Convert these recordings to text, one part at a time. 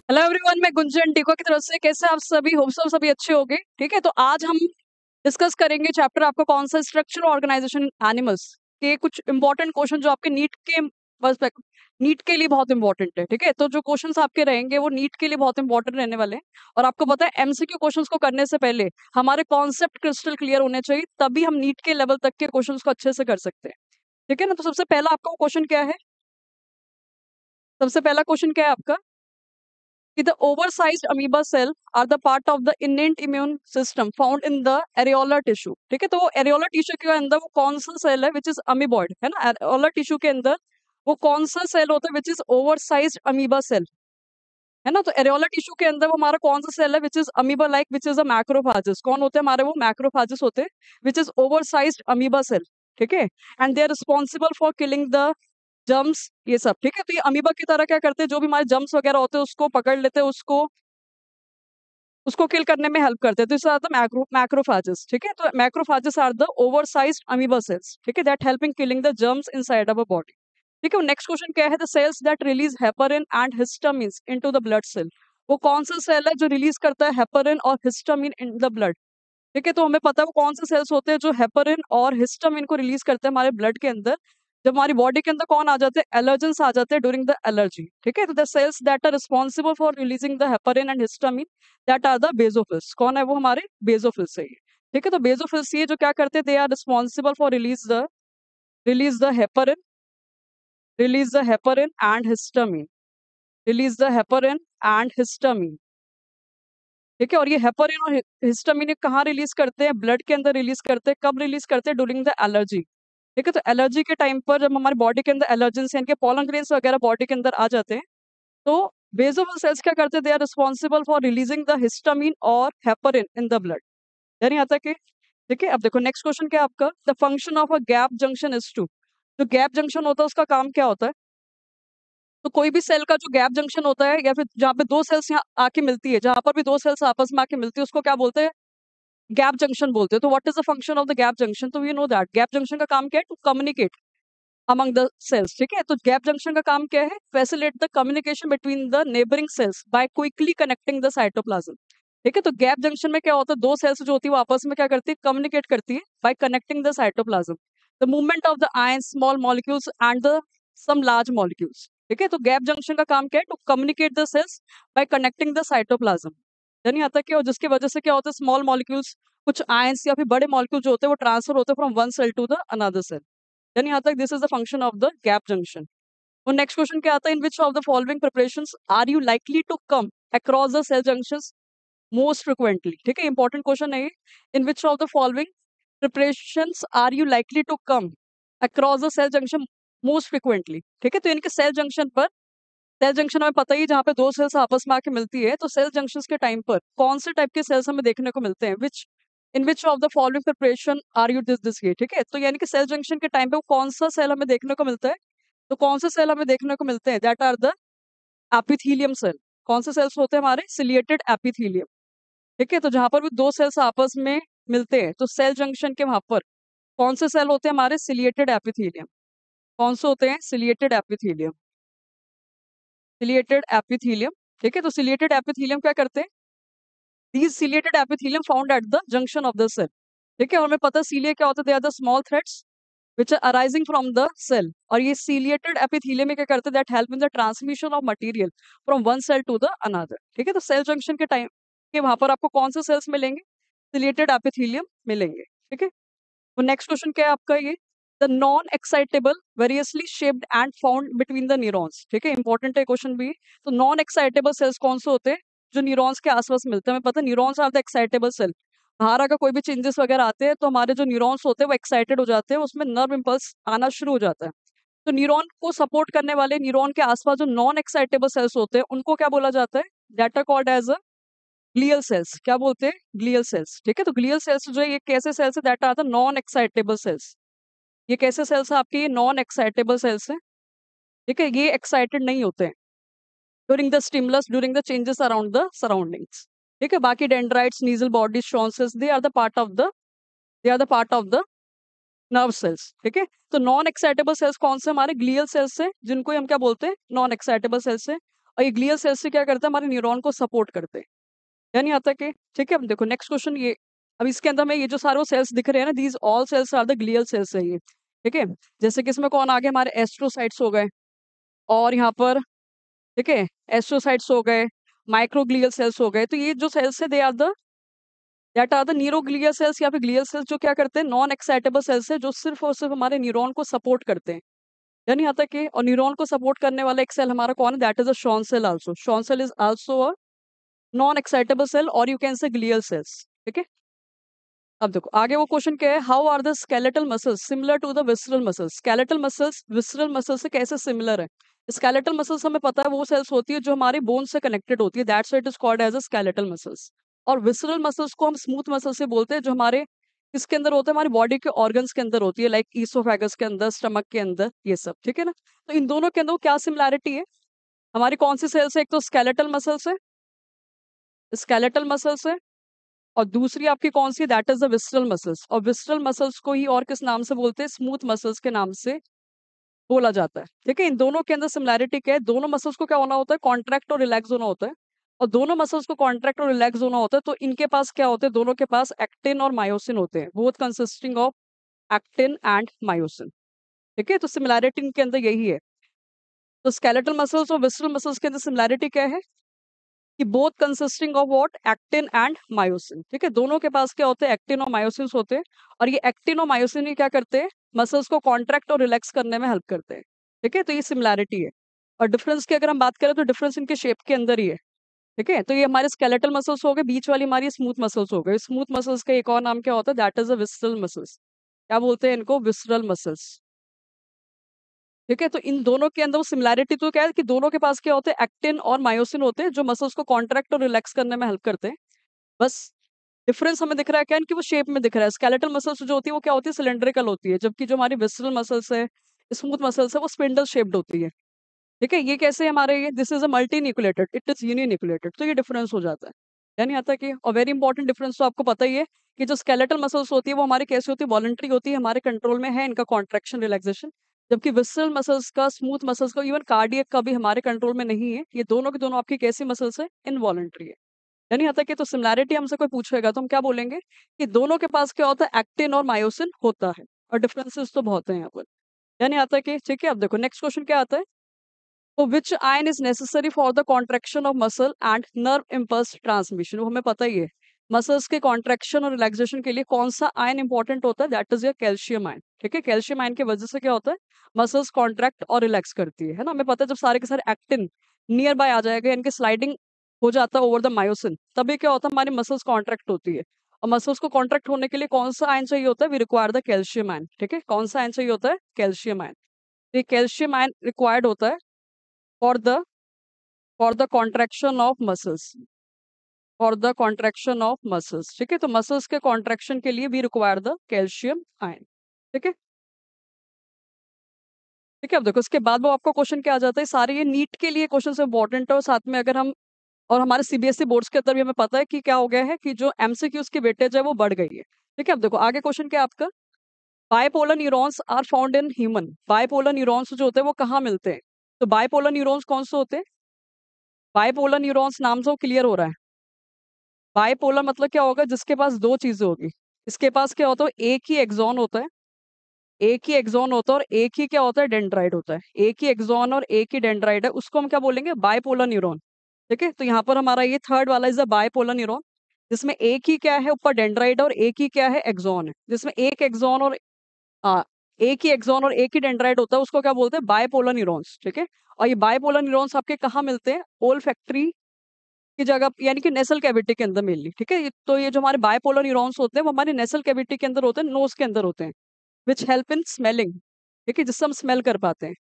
Hello everyone, मैं गुंजन टीको की तरफ से। कैसे आप सभी? होप सभी अच्छे होंगे। ठीक है, तो आज हम डिस्कस करेंगे चैप्टर आपका कौन सा, स्ट्रक्चर ऑर्गेनाइजेशन एनिमल्स के कुछ इंपॉर्टेंट क्वेश्चन जो आपके नीट के लिए बहुत इंपॉर्टेंट है। ठीक है, तो जो क्वेश्चंस आपके रहेंगे वो नीट के लिए बहुत इंपॉर्टेंट रहने वाले हैं। और आपको पता है एमसीक्यू क्वेश्चंस को करने से पहले हमारे कॉन्सेप्ट क्रिस्टल क्लियर होने चाहिए, तभी हम नीट के लेवल तक के क्वेश्चंस को अच्छे से कर सकते हैं। ठीक है ना? तो सबसे पहला आपका क्वेश्चन क्या है? सबसे पहला क्वेश्चन क्या है आपका कि the oversized amoeba cell are the part of the innate immune system found in the areolar tissue। ठीक है, तो वो areolar tissue के अंदर वो कौन सा सेल है which is amoeboid, है ना? areolar tissue के अंदर वो कौन सा सेल होता है which is oversized amoeba cell, है ना? तो areolar tissue के अंदर वो हमारा कौन सा सेल है which is amoeba like, which is a macrophages। कौन होते हैं हमारे? वो macrophages होते हैं, which is oversized amoeba cell। ठीक है, and they are responsible for killing the germs, ये सब। ठीक है, तो ये अमीबा की तरह क्या करते हैं, जो भी हमारे जम्स वगैरह होते हैं उसको पकड़ लेते हैं, उसको उसको किल करने में हेल्प करते हैं। तो इसे आता है मैक्रोफाजेस। ठीक है, तो macrophages are the oversized amoeba cells. ठीक है, that helping killing the germs inside our body. ठीक है, नेक्स्ट क्वेश्चन क्या है? The cells that release heparin and histamines into the blood cell. वो कौन सा सेल है जो रिलीज करता है हेपरिन और हिस्टामिन इन द ब्लड? ठीक है, तो हमें पता है वो कौन से सेल्स होते हैं जो हेपरिन और हिस्टामिन को रिलीज करते हैं हमारे ब्लड के अंदर। जब हमारी बॉडी के अंदर कौन आ जाते हैं? एलर्जेंस आ जाते हैं ड्यूरिंग द एलर्जी। ठीक है, तो the cells that are responsible for releasing the heparin and histamine that are the basophils. कौन है वो? हमारे बेजोफिल्स है ये। ठीक है, तो बेजोफिल्स ये जो क्या करते हैं, they are responsible for release the heparin, release the heparin and histamine, release the heparin and histamine. ठीक है, और ये हेपरिन और हिस्टामिन कहाँ रिलीज करते हैं? ब्लड के अंदर रिलीज करते हैं। कब रिलीज करते हैं? During the allergy. ठीक है, तो एलर्जी के टाइम पर जब हमारी बॉडी के अंदर एलर्जेंस यानी कि पोलन ग्रेन्स वगैरह बॉडी के अंदर आ जाते हैं, तो बेसोफिल सेल्स क्या करते हैं? They are responsible for releasing the histamine और हेपरिन इन द ब्लड। यानी आता है कि ठीक है, अब देखो नेक्स्ट क्वेश्चन क्या है आपका? The function of a gap junction is to. जो गैप जंक्शन होता है उसका काम क्या होता है? तो कोई भी सेल का जो गैप जंक्शन होता है या फिर जहाँ पे दो सेल्स यहाँ आके मिलती है, जहां पर भी दो सेल्स आपस में आके मिलती है उसको क्या बोलते हैं? गैप जंक्शन बोलते हैं। तो what is the function of the gap junction? तो you know that gap junction का काम क्या है? To communicate among the cells. ठीक है, तो गैप जंक्शन का काम क्या है? Facilitate the communication between the neighbouring cells by quickly connecting the cytoplasm. ठीक है, तो गैप जंक्शन में क्या होता है? दो सेल्स जो होती है वो आपस में क्या करती है? कम्युनिकेट करती है by connecting the cytoplasm, the movement of the ion, small molecules and the some large molecules. ठीक है, तो गैप जंक्शन का काम क्या है? To communicate the cells by connecting the cytoplasm. यानी आता क्या, और जिसकी वजह से क्या होता है? स्मॉल मॉलिक्यूल्स, कुछ आयंस या फिर बड़े मॉलिक्यूल जो होते हैं वो ट्रांसफर होते हैं from one cell to the another cell. यानी यहाँ तक this is the function of the gap junction. और नेक्स्ट क्वेश्चन क्या आता है? In which of the following preparations are you likely to come across the cell junctions most frequently? ठीक है, important question है ये। In which of the following preparations are you likely to come across the cell junction most frequently? ठीक है, तो इनके cell junction पर, cell junction हमें पता ही है जहाँ पे दो सेल्स आपस में आके मिलती है, तो सेल जंक्शन के टाइम पर कौन से टाइप के सेल्स हमें देखने को मिलते हैं? Which in which of the following preparation are you this ये? ठीक है, तो यानी कि सेल जंक्शन के टाइम पे वो कौन सा सेल हमें देखने को मिलता है? तो कौन से सेल हमें देखने को मिलते हैं? That are the epithelium cell. कौन से सेल्स होते हैं हमारे? Ciliated epithelium. ठीक है, तो जहां पर भी दो सेल्स आपस में मिलते हैं तो सेल जंक्शन के वहां पर कौन से सेल होते हैं हमारे? Ciliated epithelium. कौन से होते हैं? Ciliated epithelium, ciliated epithelium. ठीक है, तो सिलिएटेड एपिथीलियम क्या करते हैं? These ciliated epithelium found at the junction of the cell। ठीक है, और हमें पता है सीलिया क्या होता है? They are the small threads which are arising from the cell। और ये ciliated epithelium में क्या करते हैं? that help in the transmission of material from one cell to the another। ठीक है, तो सेल जंक्शन के टाइम के वहां पर आपको कौन से सेल्स मिलेंगे? ciliated epithelium मिलेंगे। ठीक है, तो नेक्स्ट क्वेश्चन क्या है आपका? ये the non excitable variously shaped and found between the neurons. ठीक है, इंपॉर्टेंट है क्वेश्चन भी। तो नॉन एक्साइटेबल सेल्स कौन से होते हैं? जो न्यूरॉन्स के आसपास मिलते हैं। हमें पता है neurons are the excitable cell. बाहर अगर कोई भी चेंजेस वगैरह आते हैं तो हमारे जो न्यूरॉन्स होते हैं वो एक्साइटेड हो जाते हैं, उसमें नर्व इम्पल्स आना शुरू हो जाता है। तो न्यूरॉन को सपोर्ट करने वाले न्यूरॉन के आसपास जो नॉन एक्साइटेबल सेल्स होते हैं उनको क्या बोला जाता है? That are called as a glial cells. क्या बोलते हैं? Glial cells. ठीक है, तो ग्लियल सेल्स जो है ये कैसे सेल्स है? That are the non excitable cells. ये कैसे सेल्स हैं आपके? ये नॉन एक्साइटेबल सेल्स हैं। ठीक है, ये एक्साइटेड नहीं होते हैं during the stimulus, during the changes around the surroundings. ठीक है, बाकी डेंड्राइट्स, नीजल बॉडी, स्ट्रॉन्सेस, they are the part of the nerve cells. ठीक है, तो नॉन एक्साइटेबल सेल्स कौन से? हमारे ग्लियल सेल्स से, जिनको हम क्या बोलते हैं? नॉन एक्साइटेबल सेल्स से। और ये ग्लियल सेल्स से क्या करता है, हमारे न्यूरॉन को सपोर्ट करते हैं। यानी आता कि ठीक है। अब देखो नेक्स्ट क्वेश्चन ये, अब इसके अंदर में ये जो सारे सेल्स दिख रहे हैं ना, these all cells are the glial cells है ये, ठीक है। जैसे कि इसमें कौन आ गए, हमारे एस्ट्रोसाइट्स हो गए, और यहाँ पर ठीक है एस्ट्रोसाइट्स हो गए, माइक्रोग्लियल सेल्स हो गए। तो ये जो सेल्स है they are the that are the neuroglial cells या फिर ग्लियल सेल्स, जो क्या करते हैं, नॉन एक्साइटेबल सेल्स है, जो सिर्फ और सिर्फ हमारे न्यूरॉन को सपोर्ट करते हैं। यानी यहाँ तक कि, और न्यूरॉन को सपोर्ट करने वाला एक सेल हमारा कौन है, that is a Schwann cell also. Schwann cell is also a non excitable cell, और you can say glial cells, ठीक है। अब देखो आगे वो क्वेश्चन क्या है, how are the skeletal muscles similar to the visceral muscles. Skeletal muscles visceral muscles से कैसे सिमिलर है। स्केलेटल मसल्स हमें पता है वो सेल्स होती है जो हमारे बोन से कनेक्टेड होती है, that's why it is called as a skeletal muscles. और विसरल मसल्स को हम स्मूथ मसल से बोलते हैं, जो हमारे इसके अंदर होते हैं, हमारी बॉडी के ऑर्गन्स के अंदर होती है, लाइक ईसोफेगस के अंदर, स्टमक के अंदर, ये सब, ठीक है ना। तो इन दोनों के अंदर क्या सिमिलैरिटी है, हमारी कौन सी सेल्स है, एक तो स्केलेटल मसल्स है, स्केलेटल मसल्स है, और दूसरी आपकी कौन सी, that is the visceral muscles. और विसरल मसल्स को ही और किस नाम से बोलते हैं, स्मूथ मसल्स के नाम से बोला जाता है, ठीक है। इन दोनों के अंदर सिमिलैरिटी क्या है, दोनों मसल्स को क्या होना होता है, कॉन्ट्रैक्ट और रिलैक्स होना होता है। और दोनों मसल्स को कॉन्ट्रैक्ट और रिलैक्स होना होता है, तो इनके पास क्या होते हैं, दोनों के पास एक्टिन और मायोसिन होते हैं, both consisting of actin and myosin, ठीक है। तो सिमिलैरिटी इनके अंदर यही है। तो स्केलेटल मसल्स और विसरल मसल्स के अंदर सिमिलैरिटी क्या है, कि both consisting of what, actin and myosin, ठीक है। दोनों के पास क्या होते हैं, एक्टिन और मायोसिन होते हैं, और ये एक्टिन और मायोसिन ही क्या करते हैं, मसल्स को कॉन्ट्रैक्ट और रिलैक्स करने में हेल्प करते हैं, ठीक है। तो ये सिमिलैरिटी है। और डिफरेंस की अगर हम बात करें तो डिफरेंस इनके शेप के अंदर ही है, ठीक है। तो ये हमारे स्केलेटल मसल्स हो गए, बीच वाली हमारी स्मूथ मसल्स हो गए। स्मूथ मसल्स का एक और नाम क्या होता है, that is a visceral muscles. क्या बोलते हैं इनको, विसरल मसल्स, ठीक है। तो इन दोनों के अंदर वो सिमिलैरिटी तो क्या है, कि दोनों के पास क्या होते हैं, एक्टिन और मायोसिन होते हैं, जो मसल्स को कॉन्ट्रैक्ट और रिलैक्स करने में हेल्प करते हैं। बस डिफरेंस हमें दिख रहा है क्या, इनकी वो शेप में दिख रहा है। स्केलेटल मसल्स जो होती है वो क्या होती है, सिलेंड्रिकल होती है, जबकि जो हमारी विसरल मसल्स है, स्मूथ मसल्स है, वो स्पिंडल शेप्ड होती है, ठीक है। ये कैसे हमारे, ये this is a multi nucleated, it is uninucleated, तो ये डिफरेंस हो जाता है। यानी आता है कि, और वेरी इंपॉर्टेंट डिफरेंस तो आपको पता ही है, कि जो स्केलेटल मसल्स होती है वो हमारी कैसी होती है, वॉलंटरी होती है, हमारे कंट्रोल में है इनका कॉन्ट्रैक्शन रिलैक्सेशन। जबकि विसरल मसल्स का, स्मूथ मसल्स का, इवन कार्डियक का भी हमारे कंट्रोल में नहीं है। ये दोनों के दोनों आपकी कैसी मसल्स है, इनवॉलंटरी है। यानी आता है कि, तो सिमिलैरिटी हमसे कोई पूछेगा तो हम क्या बोलेंगे, कि दोनों के पास क्या होता है, एक्टिन और मायोसिन होता है, और डिफरेंसेस तो बहुत हैं यहाँ पर। यानी आता है कि ठीक है। अब देखो नेक्स्ट क्वेश्चन क्या आता है, तो विच ion is necessary for the contraction of muscle and nerve impulse transmission. वो हमें पता ही है, मसल्स के कॉन्ट्रैक्शन और रिलैक्सेशन के लिए कौन सा आयन इंपॉर्टेंट होता है, that is your calcium ion, ठीक है। कैल्शियम आयन की वजह से क्या होता है, मसल्स कॉन्ट्रैक्ट और रिलैक्स करती है ना। हमें पता है जब सारे के सारे एक्टिन नियर बाय आ जाएगा, इनके स्लाइडिंग हो जाता है ओवर द मायोसिन, तभी क्या होता है, हमारी मसल्स कॉन्ट्रैक्ट होती है। और मसल्स को कॉन्ट्रैक्ट होने के लिए कौन सा आयन चाहिए होता है, we require the calcium ion, ठीक है। कौन सा आयन चाहिए होता है, कैल्शियम आयन। ये कैल्शियम आयन रिक्वायर्ड होता है for the contraction of muscles, for the contraction of muscles, ठीक है। तो मसल्स के कॉन्ट्रैक्शन के लिए भी रिक्वायर द कैल्शियम आयन, ठीक है। ठीक है। अब देखो इसके बाद वो आपको क्वेश्चन क्या आ जाता है, सारे ये नीट के लिए क्वेश्चन इंपॉर्टेंट है, और साथ में अगर हम, और हमारे सीबीएसई बोर्ड्स के अंदर भी हमें पता है कि क्या हो गया है, कि जो एमसीक्यूज की वेटेज है वो बढ़ गई है, ठीक है। अब देखो आगे क्वेश्चन क्या है आपका, bipolar neurons are found in human. Bipolar neurons जो होते हैं वो कहाँ मिलते हैं, तो बाइपोलर न्यूरॉन्स कौन से होते हैं, बाइपोलर न्यूरॉन्स नाम से वो क्लियर हो रहा है। बाइपोलर मतलब क्या होगा, जिसके पास दो चीजें होगी। इसके पास क्या होता है, एक ही एक्सॉन होता है, एक ही एक्सॉन होता है, और एक ही क्या होता है, डेंड्राइट होता है। एक ही एक्सॉन और एक ही डेंड्राइट है, उसको हम क्या बोलेंगे, बाइपोलर न्यूरॉन, ठीक है। तो यहाँ पर हमारा ये थर्ड वाला इज अ बाइपोलर न्यूरॉन, जिसमें एक ही क्या है, ऊपर डेंड्राइट और एक ही क्या है, एक्सॉन है। जिसमें एक एक्सॉन और आ, एक ही एक्सॉन और एक ही डेंड्राइट होता है, उसको क्या बोलते हैं, बाइपोलर न्यूरॉन्स, ठीक है। और ये बाइपोलर न्यूरॉन्स आपके कहाँ मिलते हैं, ओल फैक्ट्री की जगह, यानी कि नेसल कैविटी के अंदर मेनली, ठीक है। तो ये जो हमारे बायपोलर न्यूरॉन्स होते हैं वो हमारे नेसल कैविटी के अंदर होते हैं, नोज के अंदर होते हैं, विच हेल्प इन स्मेलिंग, ठीक है, जिससे हम स्मेल कर पाते हैं,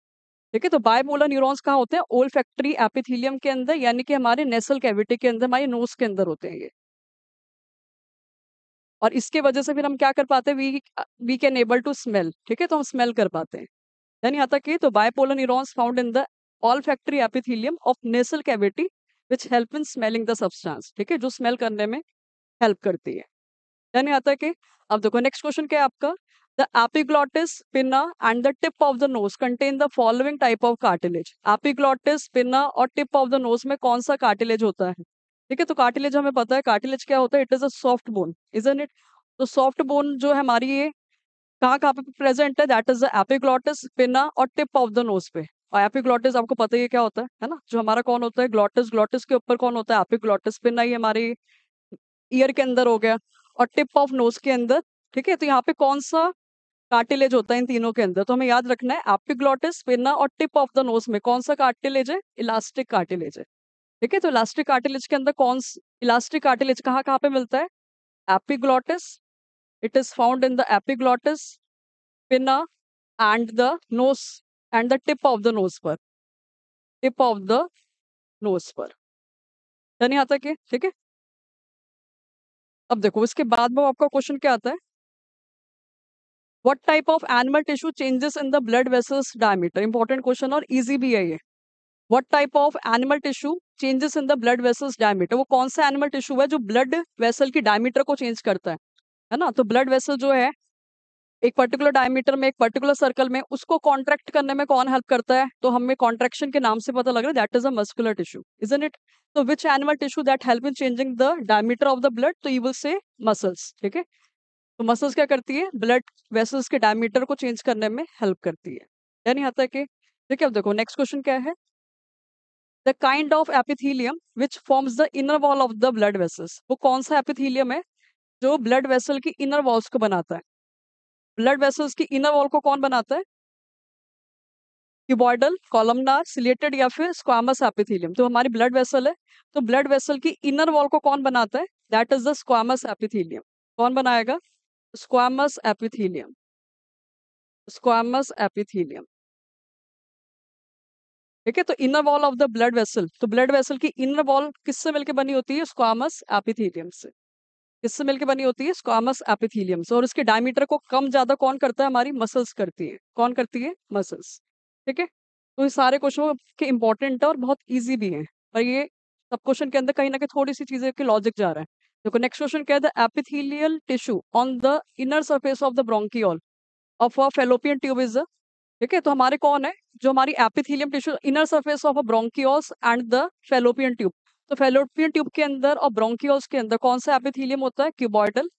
ठीक है। तो बायपोलर न्यूरॉन्स कहाँ होते हैं, ओल फैक्ट्री एपिथेलियम के अंदर, यानी कि हमारे नेसल कैविटी के अंदर, हमारे नोज के अंदर होते हैं ये। और इसके वजह से फिर हम क्या कर पाते हैं, we can able to smell, ठीक है। तो हम स्मेल कर पाते हैं। यानी आता कि, तो bipolar neurons found in the olfactory epithelium of nasal cavity which help in smelling the substance, ठीक है, जो स्मेल करने में हेल्प करती है। यानी आता है कि, अब देखो नेक्स्ट क्वेश्चन क्या है आपका, The epiglottis, pinna and the tip of the nose contain the following type of cartilage. Epiglottis, pinna और tip of the nose में कौन सा cartilage होता है? ठीक है, तो cartilage हमें पता है cartilage क्या होता है, it is a soft bone, isn't it? तो soft bone जो है हमारी ये कहाँ कहाँ पे प्रेजेंट है, दैट इज द एपिग्लॉटिस, पिना और टिप ऑफ द नोज पे। और एपिग्लॉटिस आपको पता ही है क्या होता है ना, जो हमारा कौन होता है ग्लॉटिस, ग्लॉटिस के ऊपर कौन होता है एपिग्लॉटिस, पिना ही हमारे ईयर के अंदर हो गया और टिप ऑफ नोज के अंदर। ठीक है, तो यहाँ पे कौन सा कार्टिलेज होता है इन तीनों के अंदर, तो हमें याद रखना है एपिग्लॉटिस, पिना और टिप ऑफ द नोज में कौन सा कार्टिलेज है, इलास्टिक कार्टिलेज है। ठीक है, तो इलास्टिक कार्टिलेज के अंदर इलास्टिक कार्टिलेज कहाँ कहाँ पे मिलता है, epiglottis, it is found in the epiglottis, पिना and the nose and the tip of the nose पर, tip of the nose पर। नहीं आता क्या? ठीक है, अब देखो इसके बाद में आपका क्वेश्चन क्या आता है, what type of animal tissue changes in the blood vessels diameter. Important question और इजी भी है ये। What type of animal tissue changes in the blood vessels diameter, वो कौन सा एनिमल टिश्यू है जो ब्लड वेसल की डायमीटर को चेंज करता है ना। तो ब्लड वेसल जो है एक पर्टिकुलर डायमीटर में, एक पर्टिकुलर सर्कल में, उसको कॉन्ट्रैक्ट करने में कौन हेल्प करता है, तो हमें कॉन्ट्रैक्शन के नाम से पता लग रहा है that is a muscular tissue, isn't it. तो which animal tissue that help in changing the diameter of the blood, तो यू विल से मसल्स। ठीक है, तो मसल्स क्या करती है, ब्लड वेसल्स के डायमीटर को चेंज करने में हेल्प करती है। यानी आता है कि ठीक है, अब देखो नेक्स्ट क्वेश्चन क्या है, the kind of epithelium which forms the inner wall of the blood vessels, वो कौन सा एपिथीलियम है जो ब्लड वेसल की इनर वॉल्स को बनाता है। ब्लड वेसल्स की इनर वॉल को कौन बनाता है, क्यूबॉइडल, कॉलमनार, सिलेटेड या फिर स्क्वामस एपिथेलियम। तो हमारी ब्लड वेसल है, तो ब्लड वेसल की इनर वॉल को कौन बनाता है, that is the squamous epithelium. कौन बनाएगा, स्क्वामस एपिथेलियम, स्क्वामस एपिथेलियम। ठीक है, तो inner wall of the blood vessel, तो ब्लड वेसल की इनर वॉल किससे मिलकर बनी होती है, स्क्वामस एपिथेलियम से। किससे मिलकर बनी होती है, स्क्वामस एपिथेलियम से। और इसके डायमीटर को कम ज्यादा कौन करता है, हमारी मसल्स करती है। कौन करती है, मसल्स। ठीक है, तो ये सारे क्वेश्चन के इंपॉर्टेंट है और बहुत इजी भी हैं, और ये सब क्वेश्चन के अंदर कहीं ना कहीं थोड़ी सी चीजें की लॉजिक जा रहा है। देखो नेक्स्ट क्वेश्चन क्या है, the epithelial tissue on the inner surface of the bronchiole of a fallopian tube is. ठीक है, तो हमारे कौन है, जो हमारी epithelium tissue inner surface of a bronchioles and the fallopian tube, तो फेलोपियन ट्यूब के अंदर और ब्रोंकियोल्स के अंदर कौन सा एपिथेलियम होता है, क्यूबॉइडल,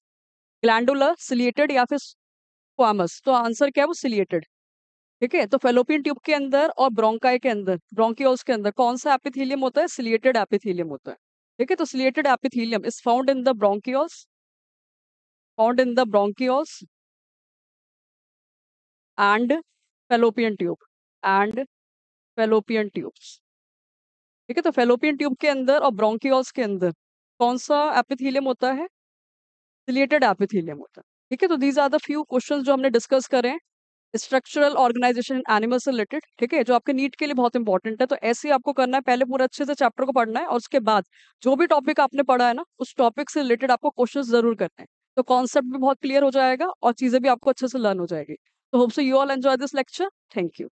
ग्लैंडुलर, सिलिएटेड या फिर स्क्वामस। तो आंसर क्या है, वो सिलिएटेड। ठीक है, तो फेलोपियन ट्यूब के अंदर और ब्रोंकाई के अंदर, ब्रोंकियोल्स के अंदर कौन सा एपिथेलियम होता है, सिलिएटेड एपिथेलियम होता है। ठीक है, तो ciliated epithelium is found in the bronchioles, found in the bronchioles and fallopian tube, and fallopian tubes. ठीक है, तो फेलोपियन ट्यूब के अंदर और ब्रोंकियोल्स के अंदर कौन सा एपिथेलियम होता है, सिलिएटेड एपिथेलियम होता है। ठीक है, तो these are the few questions जो हमने डिस्कस करें स्ट्रक्चरल ऑर्गेनाइजेशन एनिमल से रिलेटेड। ठीक है, जो आपके नीट के लिए बहुत इंपॉर्टेंट है। तो ऐसे ही आपको करना है, पहले पूरा अच्छे से चैप्टर को पढ़ना है और उसके बाद जो भी टॉपिक आपने पढ़ा है ना, उस टॉपिक से रिलेटेड आपको क्वेश्चन जरूर करने हैं। तो कॉन्सेप्ट भी बहुत क्लियर हो जाएगा और चीजें भी आपको अच्छे से लर्न हो जाएगी। तो hope so you all enjoy this lecture. Thank you.